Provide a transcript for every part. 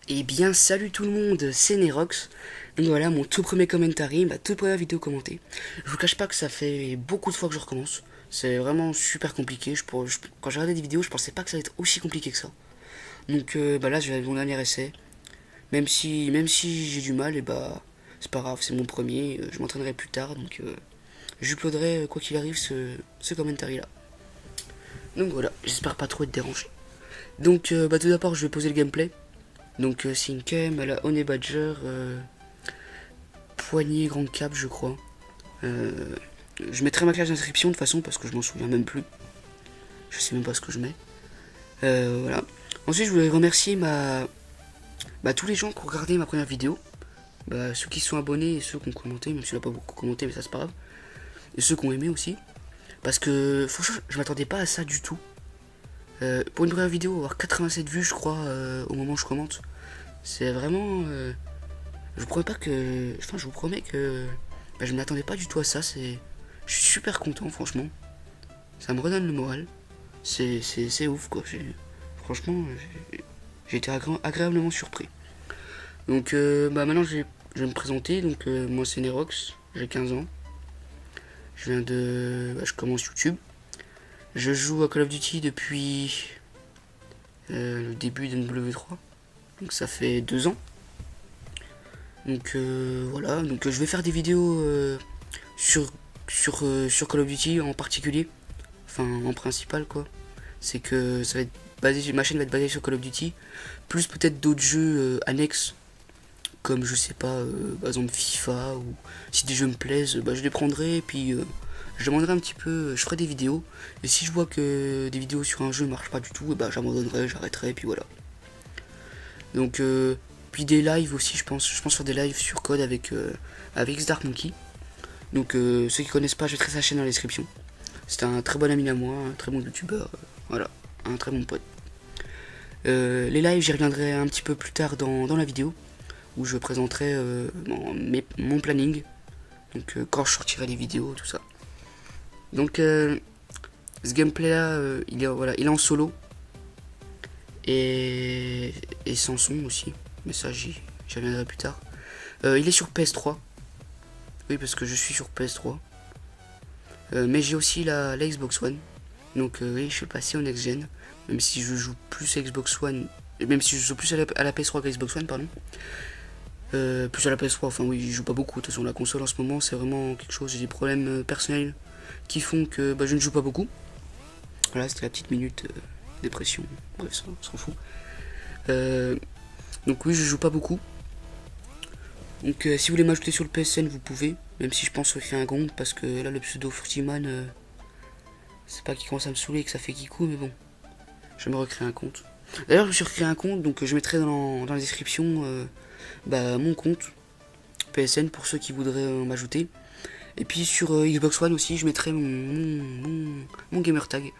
Eh bien, salut tout le monde, c'est Nerox. Donc voilà, mon tout premier commentary, ma toute première vidéo commentée. Je vous cache pas que ça fait beaucoup de fois que je recommence. C'est vraiment super compliqué. Quand j'ai regardé des vidéos, je pensais pas que ça allait être aussi compliqué que ça. Donc là, je vais mon dernier essai. Même si j'ai du mal, et c'est pas grave, c'est mon premier. Je m'entraînerai plus tard, donc j'uploaderai quoi qu'il arrive ce commentary là. Donc voilà, j'espère pas trop être dérangé. Donc tout d'abord, je vais poser le gameplay. Donc c'est une KM à la Honey Badger, poignée grand cap je crois. Euh, je mettrai ma classe d'inscription de toute façon parce que je m'en souviens même plus. Je sais même pas ce que je mets. Voilà. Ensuite je voulais remercier tous les gens qui ont regardé ma première vidéo. Ceux qui sont abonnés et ceux qui ont commenté, même si on n'a pas beaucoup commenté mais ça c'est pas grave. Et ceux qui ont aimé aussi. Parce que franchement je m'attendais pas à ça du tout. Pour une première vidéo avoir 87 vues je crois au moment où je commente. C'est vraiment... je vous promets pas que... Enfin je vous promets que... je ne m'attendais pas du tout à ça. Je suis super content franchement. Ça me redonne le moral. C'est ouf quoi. Franchement j'ai été agréablement surpris. Donc maintenant je vais me présenter. Donc moi c'est Nerox, j'ai 15 ans. Je viens de... je commence YouTube. Je joue à Call of Duty depuis le début de MW3. Donc ça fait 2 ans. Donc voilà, donc je vais faire des vidéos sur Call of Duty en particulier. Enfin en principal quoi. C'est que ça va être basé, ma chaîne va être basée sur Call of Duty. Plus peut-être d'autres jeux annexes. Comme je sais pas, par exemple FIFA. Ou si des jeux me plaisent, je les prendrai. Et puis je demanderai un petit peu, je ferai des vidéos. Et si je vois que des vidéos sur un jeu ne marchent pas du tout, j'abandonnerai, j'arrêterai. Et puis voilà. Donc puis des lives aussi, je pense faire des lives sur code avec X Dark Monkey. Donc ceux qui connaissent pas, je mettrai sa chaîne dans la description. C'est un très bon ami à moi, un très bon youtubeur, voilà, un très bon pote. Les lives, j'y reviendrai un petit peu plus tard dans la vidéo, où je présenterai mon planning, donc quand je sortirai les vidéos, tout ça. Donc ce gameplay là, il est en solo, et sans son aussi, mais ça j'y reviendrai plus tard. Il est sur PS3, oui parce que je suis sur PS3. Mais j'ai aussi la Xbox One. Donc oui, je suis passé au next gen. Même si je joue plus à Xbox One. Même si je joue plus à la PS3 qu'à Xbox One, pardon. Plus à la PS3, enfin oui, je joue pas beaucoup. De toute façon, la console en ce moment, c'est vraiment quelque chose. J'ai des problèmes personnels qui font que je ne joue pas beaucoup. Voilà, c'était la petite minute dépression. Bref, ça, on s'en fout. Donc oui, je joue pas beaucoup. Donc si vous voulez m'ajouter sur le PSN, vous pouvez. Même si je pense recréer un compte, parce que là, le pseudo Furtiman, c'est pas qu'il commence à me saouler et que ça fait kikou, mais bon. Je vais me recréer un compte. D'ailleurs, je me suis recréé un compte, donc je mettrai dans la description mon compte PSN pour ceux qui voudraient m'ajouter. Et puis sur Xbox One aussi, je mettrai mon gamer tag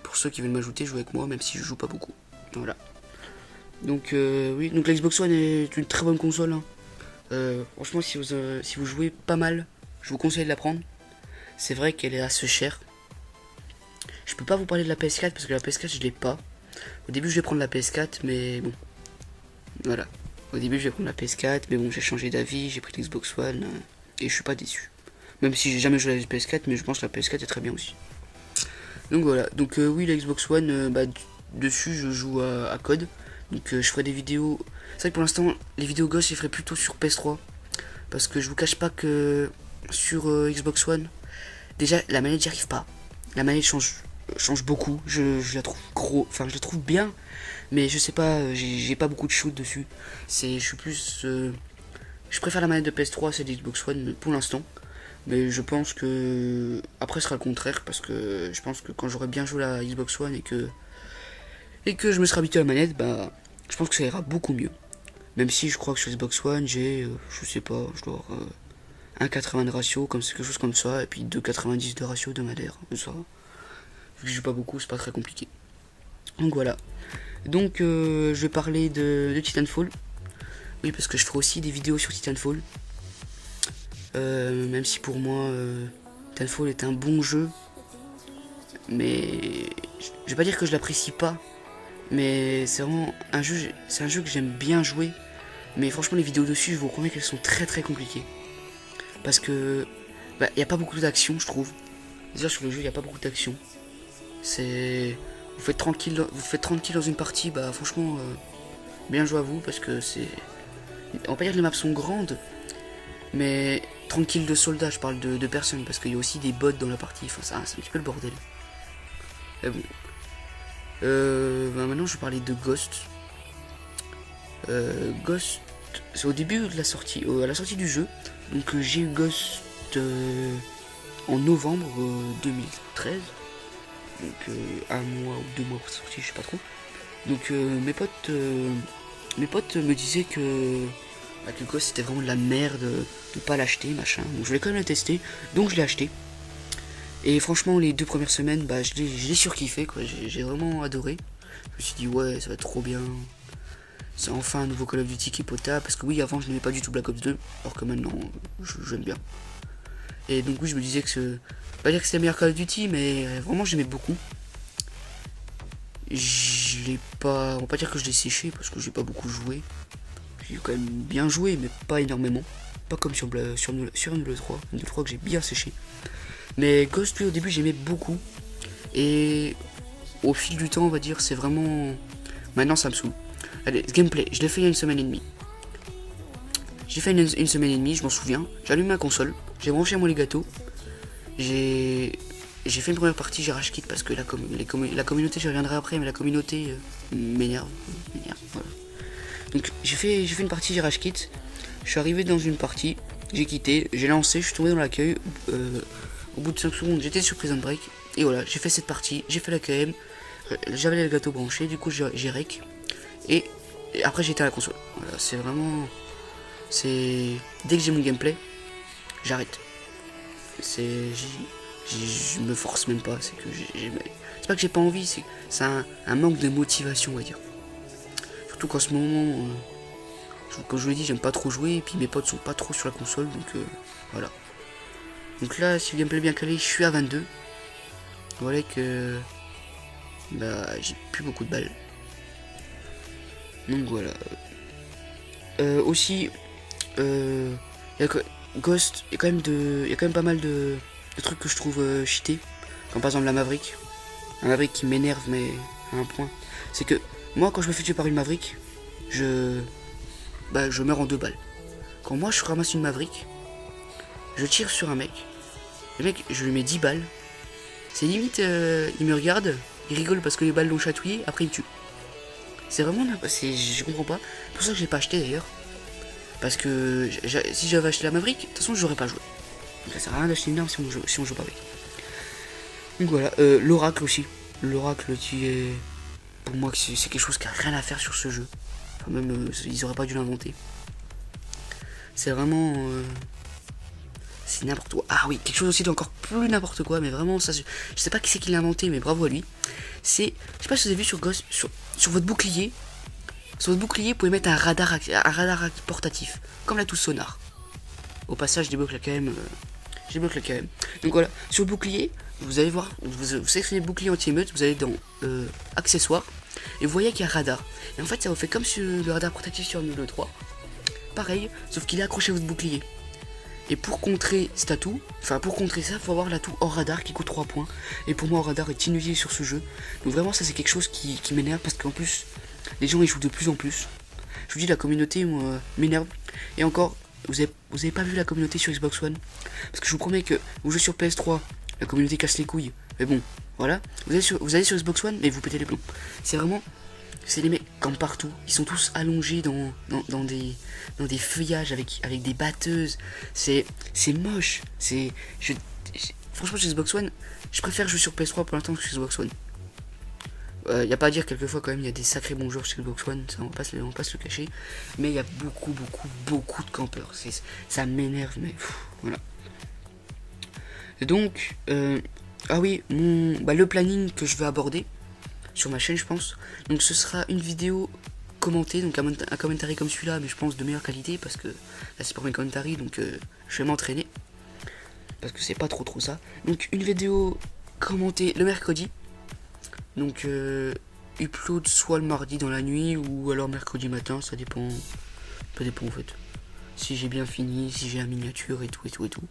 pour ceux qui veulent m'ajouter, jouer avec moi, même si je joue pas beaucoup. Voilà. Donc oui, donc la Xbox One est une très bonne console. Hein. Franchement, si vous jouez pas mal, je vous conseille de la prendre. C'est vrai qu'elle est assez chère. Je peux pas vous parler de la PS4 parce que la PS4 je l'ai pas. Au début je vais prendre la PS4 mais bon. Voilà. Au début je vais prendre la PS4 mais bon j'ai changé d'avis, j'ai pris l'Xbox One et je suis pas déçu. Même si j'ai jamais joué à la PS4 mais je pense que la PS4 est très bien aussi. Donc voilà. Donc oui la Xbox One, dessus je joue à code. Donc je ferai des vidéos. C'est vrai que pour l'instant les vidéos gosses je les ferai plutôt sur PS3. Parce que je vous cache pas que sur Xbox One, déjà la manette j'y arrive pas. La manette change beaucoup. Je la trouve enfin je la trouve bien, mais je sais pas, j'ai pas beaucoup de shoot dessus. Je suis plus, je préfère la manette de PS3 à celle de Xbox One pour l'instant, mais je pense que après ce sera le contraire parce que je pense que quand j'aurai bien joué à la Xbox One et que je me serai habitué à la manette, je pense que ça ira beaucoup mieux. Même si je crois que sur Xbox One j'ai, je sais pas, je dois avoir 1,80 de ratio, comme c'est quelque chose comme ça, et puis 2,90 de ratio de madère, ça. Vu que je joue pas beaucoup, c'est pas très compliqué. Donc voilà. Donc je vais parler de Titanfall. Oui, parce que je ferai aussi des vidéos sur Titanfall. Même si pour moi, Titanfall est un bon jeu. Mais je vais pas dire que je l'apprécie pas. Mais c'est vraiment un jeu, c'est un jeu que j'aime bien jouer. Mais franchement, les vidéos dessus, je vous promets qu'elles sont très très compliquées. Parce que, bah, y a pas beaucoup d'action, je trouve. Déjà, sur le jeu, il n'y a pas beaucoup d'action. C'est. Vous faites 30 kills dans une partie, bah franchement, bien joué à vous. Parce que c'est. On va pas dire que les maps sont grandes. Mais 30 kills de soldats, je parle de personnes. Parce qu'il y a aussi des bots dans la partie. Enfin, c'est un petit peu le bordel. Mais bon. Bah maintenant, je vais parler de Ghost. Ghost, c'est au début de la sortie, à la sortie du jeu. Donc j'ai eu Ghost en novembre 2013. Donc un mois ou 2 mois après sa sortie, je sais pas trop. Donc mes potes me disaient que Ghost c'était vraiment de la merde, de pas l'acheter, machin. Donc je voulais quand même le tester, donc je l'ai acheté. Et franchement, les 2 premières semaines, bah je l'ai surkiffé, quoi. J'ai vraiment adoré. Je me suis dit ouais, ça va être trop bien. C'est enfin un nouveau Call of Duty qui est potable. Parce que oui, avant je n'aimais pas du tout Black Ops 2. Alors que maintenant, j'aime bien. Et donc oui, je me disais que pas dire que c'est le meilleur Call of Duty, mais vraiment j'aimais beaucoup. Je l'ai pas. On va pas dire que je l'ai séché parce que j'ai pas beaucoup joué. J'ai quand même bien joué, mais pas énormément. Pas comme sur Unreal 3. Unreal 3 que j'ai bien séché. Mais Ghost, lui, au début, j'aimais beaucoup. Et au fil du temps, on va dire, c'est vraiment. Maintenant, ça me saoule. Allez, ce gameplay, je l'ai fait il y a une semaine et demie. J'ai fait une semaine et demie, je m'en souviens. J'allume ma console, j'ai branché mon Legato. J'ai fait une première partie, j'ai rage quit parce que la communauté, je reviendrai après, mais la communauté m'énerve. Voilà. Donc j'ai fait une partie, j'ai rage quit. Je suis arrivé dans une partie, j'ai quitté, j'ai lancé, je suis tombé dans l'accueil. Au bout de 5 secondes, j'étais sur Prison Break. Et voilà, j'ai fait cette partie, j'ai fait la KM. J'avais le gâteau branché, du coup j'ai rec. Et après j'étais à la console. Voilà, c'est vraiment. C'est. Dès que j'ai mon gameplay, j'arrête. C'est. Je me force même pas. C'est que c'est pas que j'ai pas envie, c'est un manque de motivation, on va dire. Surtout qu'en ce moment, comme je vous l'ai dit, j'aime pas trop jouer. Et puis mes potes sont pas trop sur la console, donc voilà. Donc là, si le gameplay est bien calé, je suis à 22. Voilà que. Bah, j'ai plus beaucoup de balles. Donc voilà. Aussi, Ghost, il y a quand même pas mal de trucs que je trouve cheatés. Comme par exemple la Maverick. Un Maverick qui m'énerve, mais à un point. C'est que moi, quand je me fais tuer par une Maverick, je meurs en 2 balles. Quand moi je ramasse une Maverick, je tire sur un mec. Le mec, je lui mets 10 balles. C'est limite, il me regarde, il rigole parce que les balles l'ont chatouillé, après il me tue. C'est vraiment. Je comprends pas. C'est pour ça que j'ai pas acheté d'ailleurs. Parce que si j'avais acheté la Maverick, de toute façon j'aurais pas joué. Donc ça sert à rien d'acheter une arme si on joue pas avec. Donc voilà, l'oracle aussi. L'oracle qui est. Pour moi, c'est quelque chose qui a rien à faire sur ce jeu. Enfin, même, ils auraient pas dû l'inventer. C'est vraiment. C'est n'importe quoi. Ah oui, quelque chose aussi d'encore plus n'importe quoi, mais vraiment, ça. Je sais pas qui c'est qui l'a inventé, mais bravo à lui. C'est. Je sais pas si vous avez vu sur Ghost, sur votre bouclier. Sur votre bouclier, vous pouvez mettre un radar portatif, comme la touche sonar. Au passage, je débloque la KM. Donc voilà, sur le bouclier, vous allez voir, vous sélectionnez le bouclier anti-émeute, vous allez dans accessoires, et vous voyez qu'il y a un radar. Et en fait, ça vous fait comme sur le radar portatif sur Unreal 3. Pareil, sauf qu'il est accroché à votre bouclier. Et pour contrer cet atout, pour contrer ça, il faut avoir l'atout hors radar qui coûte 3 points. Et pour moi, hors radar est inutile sur ce jeu. Donc vraiment, ça c'est quelque chose qui m'énerve parce qu'en plus, les gens y jouent de plus en plus. Je vous dis, la communauté m'énerve. Et encore, vous avez pas vu la communauté sur Xbox One. Parce que je vous promets que vous jouez sur PS3, la communauté casse les couilles. Mais bon, voilà. Vous allez sur Xbox One, mais vous pétez les plombs. C'est vraiment. C'est les mecs comme partout. Ils sont tous allongés dans des feuillages avec des batteuses. C'est moche. Franchement, sur Xbox One, je préfère jouer sur PS3 pour l'instant que sur Xbox One. Y a pas à dire, quelquefois quand même, il y a des sacrés bons joueurs chez Xbox One, ça, on va pas se le cacher. Mais il y a beaucoup de campeurs. Ça m'énerve, mais voilà. Et donc, ah oui, le planning que je vais aborder sur ma chaîne, je pense. Donc ce sera une vidéo commentée, donc un commentary comme celui-là, mais je pense de meilleure qualité, parce que là c'est pour mes commentaries, donc je vais m'entraîner. Parce que c'est pas trop ça. Donc une vidéo commentée le mercredi. Donc upload soit le mardi dans la nuit ou alors mercredi matin, ça dépend. Ça dépend en fait. Si j'ai bien fini, si j'ai la miniature et tout et tout et tout.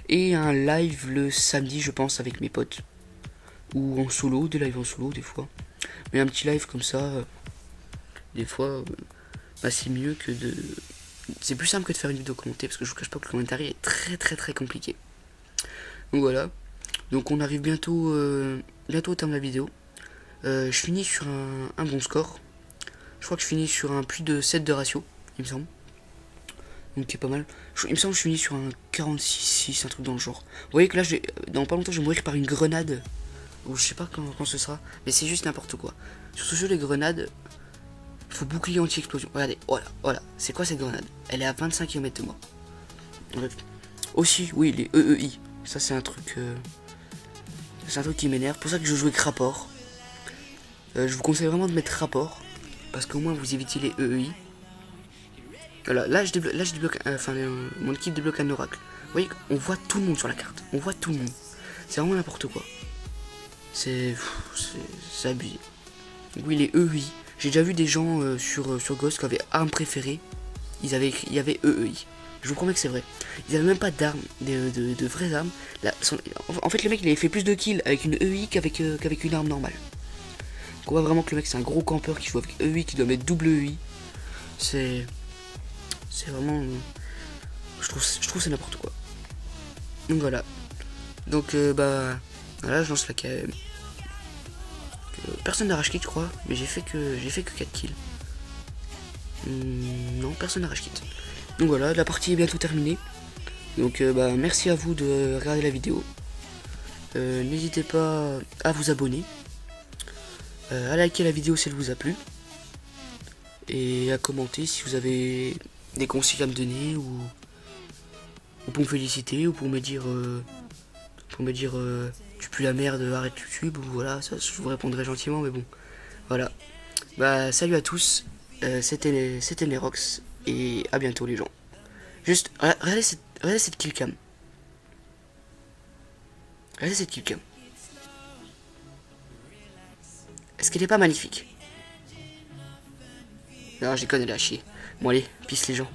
Et un live le samedi, je pense, avec mes potes. Ou en solo, des lives en solo des fois. Mais un petit live comme ça, des fois, bah, c'est mieux que de... C'est plus simple que de faire une vidéo commentée, parce que je vous cache pas que le commentaire est très très très compliqué. Donc voilà. Donc on arrive bientôt, bientôt au terme de la vidéo. Je finis sur un bon score. Je crois que je finis sur un plus de 7 de ratio, il me semble. Donc c'est pas mal. Il me semble que je finis sur un 46-6, un truc dans le genre. Vous voyez que là, dans pas longtemps, je vais mourir par une grenade. Ou je sais pas quand ce sera. Mais c'est juste n'importe quoi. Sur ce jeu, les grenades, faut bouclier anti-explosion. Regardez, voilà, voilà. C'est quoi cette grenade? Elle est à 25 km de moi. Bref. Aussi, oui, les EEI. Ça, c'est un truc... c'est un truc qui m'énerve. Pour ça que je joue avec rapport. Je vous conseille vraiment de mettre rapport. Parce qu'au moins, vous évitez les EEI. Voilà, là je débloque, mon équipe débloque un oracle. Vous voyez, on voit tout le monde sur la carte. On voit tout le monde. C'est vraiment n'importe quoi. C'est abusé. Oui, les EEI. J'ai déjà vu des gens sur Ghost qui avaient arme préférée. Il y avait EEI. Je vous promets que c'est vrai. Ils avaient même pas d'armes, de vraies armes. Là, en fait, le mec il avait fait plus de kills avec une EEI qu'avec une arme normale. Donc on voit vraiment que le mec c'est un gros campeur qui joue avec EEI, qui doit mettre double EEI. C'est vraiment... Je trouve c'est n'importe quoi. Donc voilà. Donc bah... Voilà, je lance la KM. Personne n'a rush kit je crois. Mais j'ai fait que 4 kills. Non, personne n'a rush kit. Donc voilà, la partie est bientôt terminée. Donc bah merci à vous de regarder la vidéo. N'hésitez pas à vous abonner. À liker la vidéo si elle vous a plu. Et à commenter si vous avez des conseils à me donner ou pour me féliciter ou pour me dire tu pues la merde, arrête YouTube ou voilà, ça je vous répondrai gentiment mais bon. Voilà. Bah salut à tous. C'était Nerox et à bientôt les gens. Juste regardez cette killcam. Regardez cette killcam. Est-ce qu'elle est pas magnifique? Non, je déconne, elle est à chier. Bon allez, peace les gens.